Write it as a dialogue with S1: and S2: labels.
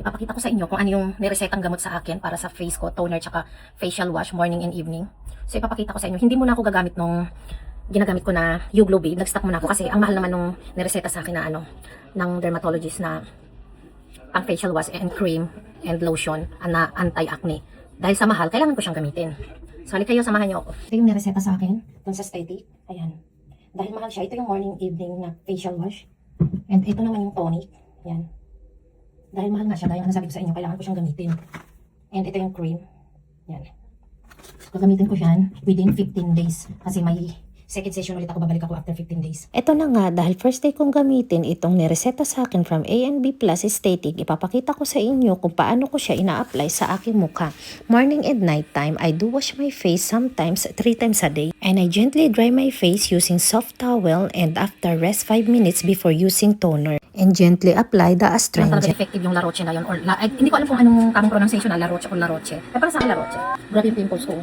S1: Ipapakita ko sa inyo kung ano yung niresetang gamot sa akin para sa face ko, toner tsaka facial wash morning and evening. So ipapakita ko sa inyo, hindi muna ako gagamit nung ginagamit ko na Uglo Babe. Nag-stock muna ako kasi ang mahal naman nung nireseta sa akin na ng dermatologist na pang facial wash and cream and lotion na anti-acne. Dahil sa mahal, kailangan ko siyang gamitin. So halika kayo, samahan niyo ako. Ito yung nireseta sa akin dun sa Steady. Ayan. Dahil mahal siya, ito yung morning evening na facial wash. And ito naman yung tonic. Ayan. Dahil mahal nga siya, dahil nasabi ko sa inyo, kailangan ko siyang gamitin. And ito yung cream. Yan. Gagamitin ko siya within 15 days. Kasi may second session ulit ako, babalik ako after 15 days.
S2: Ito na nga, dahil first day kong gamitin itong nireseta sa akin from A&B Plus Aesthetic, ipapakita ko sa inyo kung paano ko siya ina-apply sa aking mukha. Morning and night time, I do wash my face sometimes 3 times a day. And I gently dry my face using soft towel and after rest 5 minutes before using toner. And gently apply the
S1: Talaga
S2: astringent.
S1: effective yung La Roche na yun. Hindi ko alam kung anong tamang pronunciation na La Roche o La Roche. Eh para sa akin La Roche. Grabe yung pimples ko.